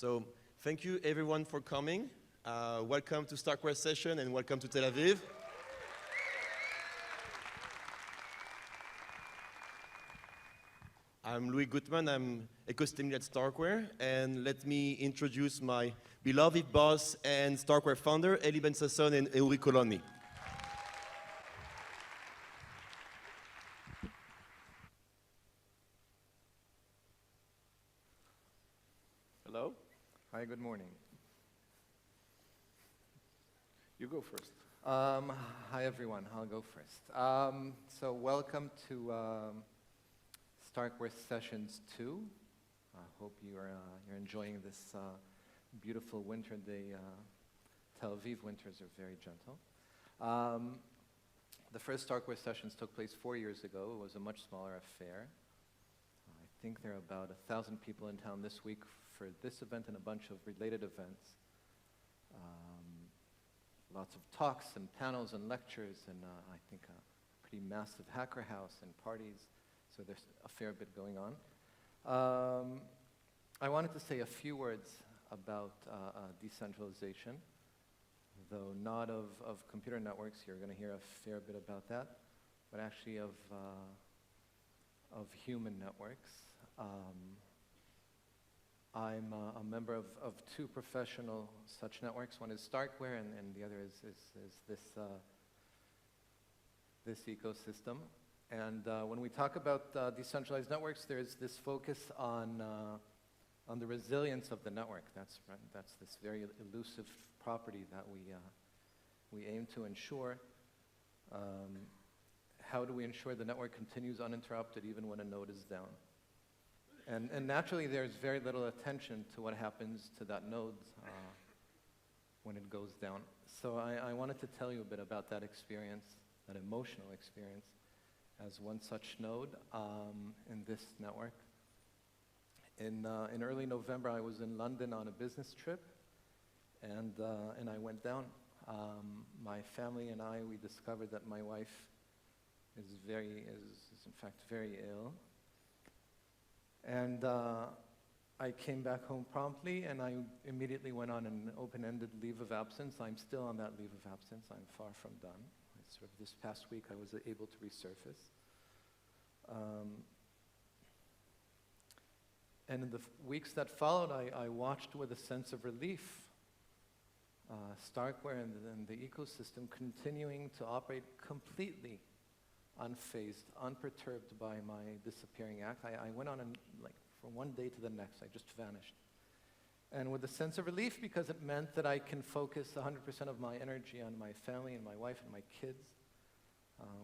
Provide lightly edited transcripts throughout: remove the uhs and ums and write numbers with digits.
So thank you everyone for coming. Welcome to StarkWare session and welcome to Tel Aviv. I'm Louis Gutman, I'm ecosystem at StarkWare, and let me introduce my beloved boss and StarkWare founder, Eli Ben-Sasson and Uri Koloni. Hello. Hi, good morning. You go first. Hi, everyone. I'll go first. So welcome to StarkWare Sessions 2. I hope you're enjoying this beautiful winter day. Tel Aviv winters are very gentle. The first StarkWare Sessions took place 4 years ago. It was a much smaller affair. I think there are about 1,000 people in town this week for this event and a bunch of related events. Lots of talks and panels and lectures and I think a pretty massive hacker house and parties. So there's a fair bit going on. I wanted to say a few words about decentralization, though not of computer networks. You're going to hear a fair bit about that, but actually of human networks. I'm a member of two professional such networks. One is StarkWare, and the other is this ecosystem. And when we talk about decentralized networks, there's this focus on the resilience of the network. That's this very elusive property that we aim to ensure. How do we ensure the network continues uninterrupted even when a node is down? And naturally, there's very little attention to what happens to that node when it goes down. So I wanted to tell you a bit about that experience, that emotional experience, as one such node in this network. In early November, I was in London on a business trip, and I went down. My family and we discovered that my wife is in fact very ill. And I came back home promptly, and I immediately went on an open-ended leave of absence. I'm still on that leave of absence. I'm far from done. Sort of this past week, I was able to resurface. And in the weeks that followed, I watched with a sense of relief StarkWare and the ecosystem continuing to operate completely unfazed, unperturbed by my disappearing act. I went on and from one day to the next, I just vanished. And with a sense of relief, because it meant that I can focus 100% of my energy on my family and my wife and my kids,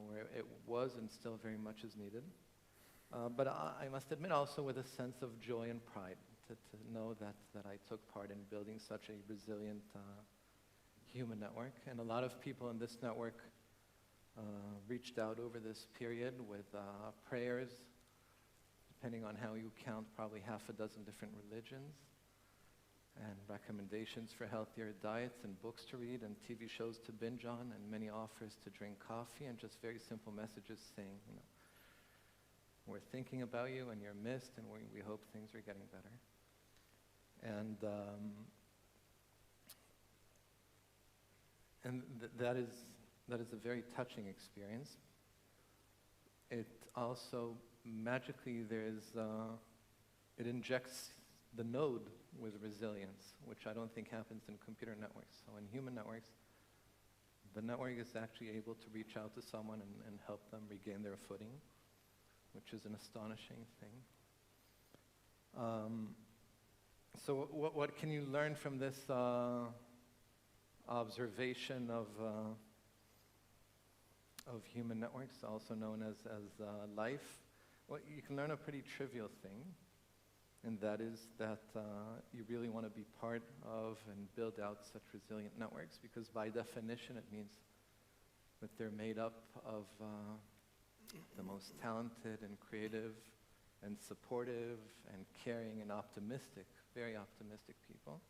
where it was and still very much is needed. But I must admit also with a sense of joy and pride to know that I took part in building such a resilient human network. And a lot of people in this network reached out over this period with prayers, depending on how you count, probably half a dozen different religions, and recommendations for healthier diets and books to read and TV shows to binge on, and many offers to drink coffee, and just very simple messages saying, we're thinking about you and you're missed, and we hope things are getting better. And that is a very touching experience. It also magically it injects the node with resilience, which I don't think happens in computer networks. So in human networks, the network is actually able to reach out to someone and help them regain their footing, which is an astonishing thing. So what can you learn from this observation of human networks, also known as life? Well, you can learn a pretty trivial thing, and that is that you really want to be part of and build out such resilient networks, because by definition it means that they're made up of the most talented and creative and supportive and caring and optimistic, very optimistic people.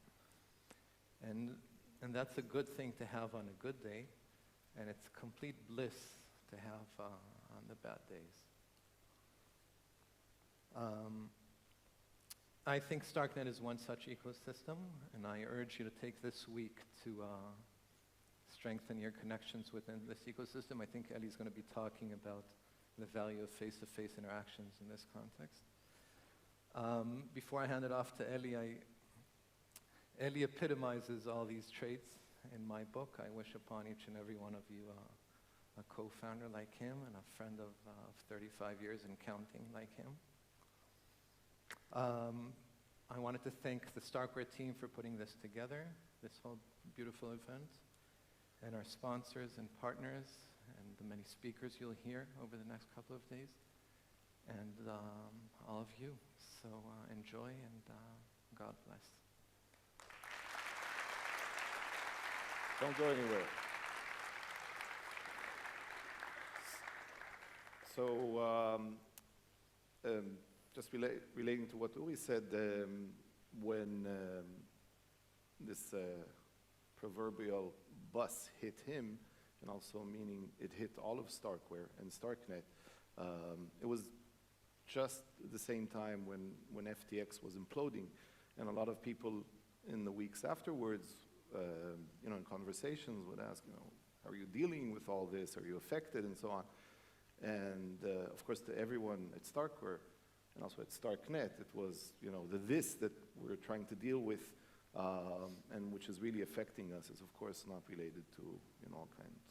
And that's a good thing to have on a good day, and it's complete bliss to have on the bad days. I think StarkNet is one such ecosystem, and I urge you to take this week to strengthen your connections within this ecosystem. I think Eli's going to be talking about the value of face-to-face interactions in this context. Before I hand it off to Eli epitomizes all these traits in my book. I wish upon each and every one of you a co-founder like him and a friend of 35 years and counting like him. I wanted to thank the StarkWare team for putting this together, this whole beautiful event, and our sponsors and partners, and the many speakers you'll hear over the next couple of days, and all of you. So enjoy, and God bless. Don't go anywhere. So, just relating to what Uri said, when this proverbial bus hit him, and also meaning it hit all of StarkWare and StarkNet, it was just the same time when FTX was imploding, and a lot of people in the weeks afterwards, in conversations would ask, how are you dealing with all this? Are you affected, and so on? And of course, to everyone at StarkWare and also at StarkNet, it was this that we're trying to deal with, and which is really affecting us is of course not related to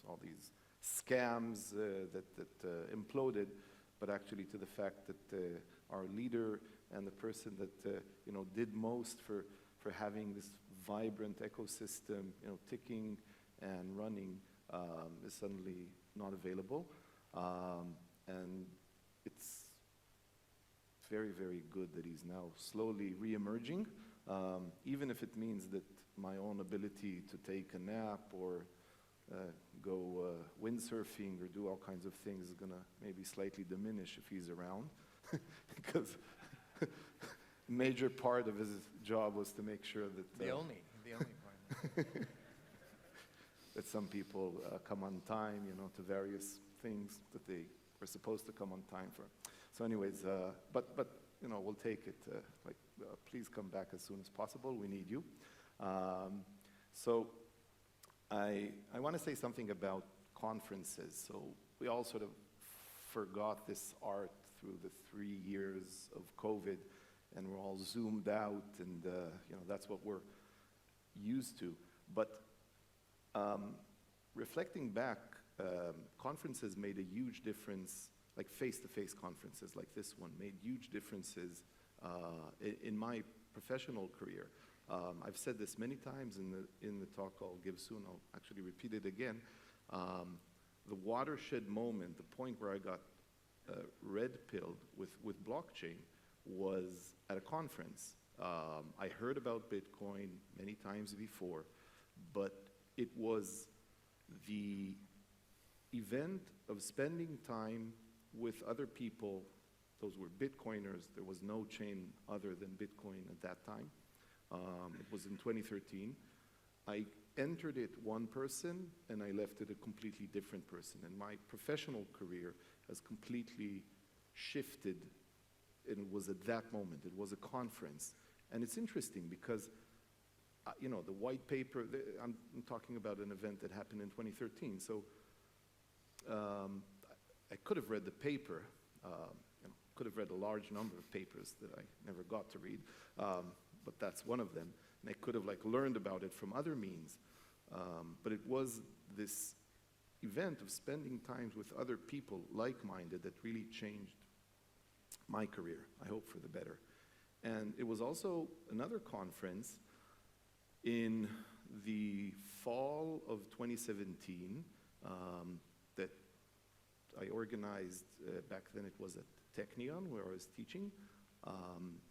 all these scams that imploded, but actually to the fact that our leader and the person that did most for having this vibrant ecosystem ticking and running is suddenly not available, and it's very, very good that he's now slowly re-emerging, even if it means that my own ability to take a nap or go windsurfing or do all kinds of things is going to maybe slightly diminish if he's around, because a major part of his job was to make sure that the only part. that some people come on time, to various things that they were supposed to come on time for. So anyways, but we'll take it. Please come back as soon as possible. We need you. So I want to say something about conferences. So we all sort of forgot this art through the 3 years of COVID, and we're all zoomed out, and that's what we're used to. But reflecting back, conferences made a huge difference, like face-to-face conferences like this one made huge differences in my professional career. I've said this many times in the talk I'll give soon. I'll actually repeat it again. The watershed moment, the point where I got red-pilled with blockchain was at a conference. I heard about Bitcoin many times before, but it was the event of spending time with other people. Those were Bitcoiners. There was no chain other than Bitcoin at that time. It was in 2013. I entered it one person, and I left it a completely different person. And my professional career has completely shifted, and it was at that moment. It was a conference. And it's interesting because, the white paper, I'm talking about an event that happened in 2013. So I could have read the paper, could have read a large number of papers that I never got to read, but that's one of them. And I could have learned about it from other means. But it was this event of spending time with other people like-minded that really changed my career, I hope for the better. And it was also another conference in the fall of 2017 that I organized. Back then it was at Technion, where I was teaching,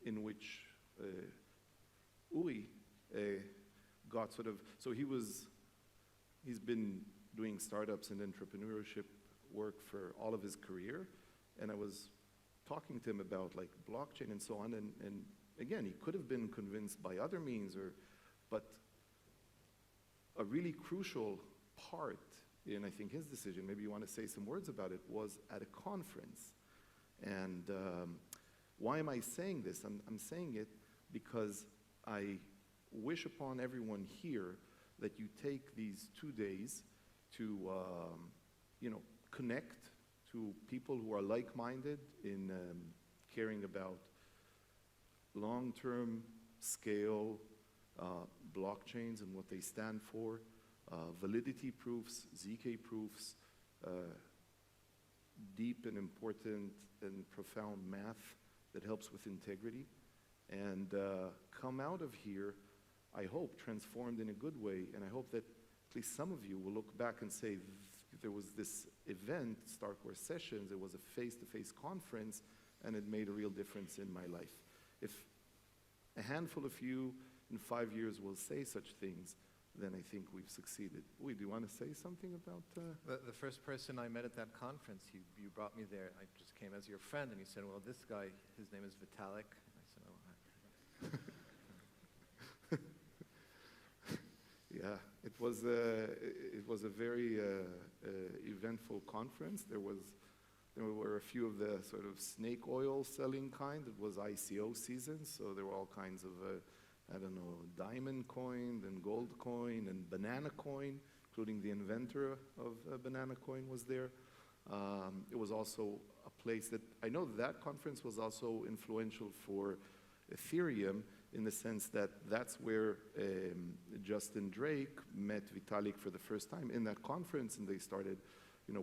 in which Uri got sort of, so he's been doing startups and entrepreneurship work for all of his career, and I was talking to him about blockchain and so on, and again, he could have been convinced by other means, but a really crucial part in, I think, his decision, maybe you want to say some words about it, was at a conference. And why am I saying this? I'm saying it because I wish upon everyone here that you take these 2 days to, connect to people who are like-minded in caring about long-term scale blockchains and what they stand for, validity proofs, ZK proofs, deep and important and profound math that helps with integrity, and come out of here, I hope, transformed in a good way, and I hope that at least some of you will look back and say, there was this event, StarkWare Sessions, it was a face-to-face conference, and it made a real difference in my life. If a handful of you in 5 years will say such things, then I think we've succeeded. Uli, do you want to say something about... The first person I met at that conference, you brought me there. I just came as your friend, and you said, well, this guy, his name is Vitalik. I said, oh, Yeah, it was a very eventful conference. There were a few of the sort of snake oil selling kind. It was ICO season, so there were all kinds of, diamond coin, and gold coin, and banana coin, including the inventor of banana coin was there. It was also a place that, I know that conference was also influential for Ethereum, in the sense that that's where Justin Drake met Vitalik for the first time in that conference, and they started,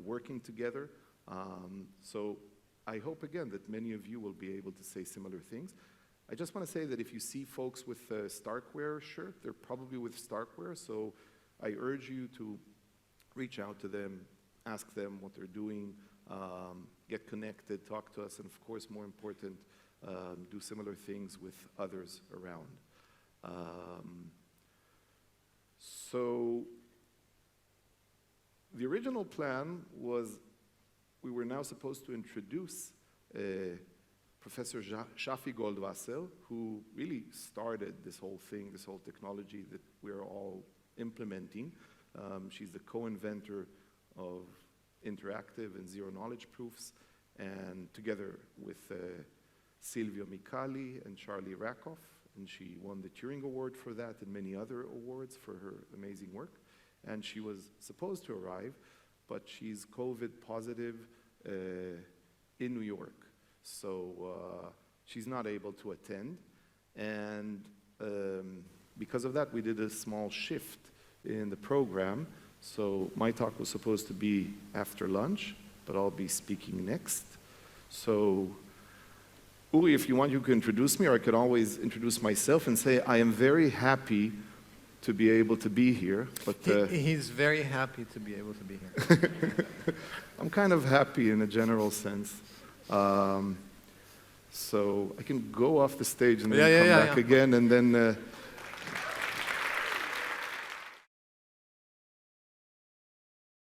working together. So I hope, again, that many of you will be able to say similar things. I just want to say that if you see folks with a StarkWare shirt, they're probably with StarkWare, so I urge you to reach out to them, ask them what they're doing, get connected, talk to us, and of course, more important, do similar things with others around. So the original plan was we were now supposed to introduce Professor Shafi Goldwasser, who really started this whole thing, this whole technology that we're all implementing. She's the co-inventor of interactive and zero-knowledge proofs, and together with Silvio Micali and Charlie Rakoff, and she won the Turing Award for that and many other awards for her amazing work. And she was supposed to arrive, but she's COVID positive in New York. So she's not able to attend. And because of that, we did a small shift in the program. So my talk was supposed to be after lunch, but I'll be speaking next. So Uri, if you want, you can introduce me, or I could always introduce myself and say I am very happy to be able to be here. But he's very happy to be able to be here. I'm kind of happy in a general sense. So I can go off the stage and then come back again, and then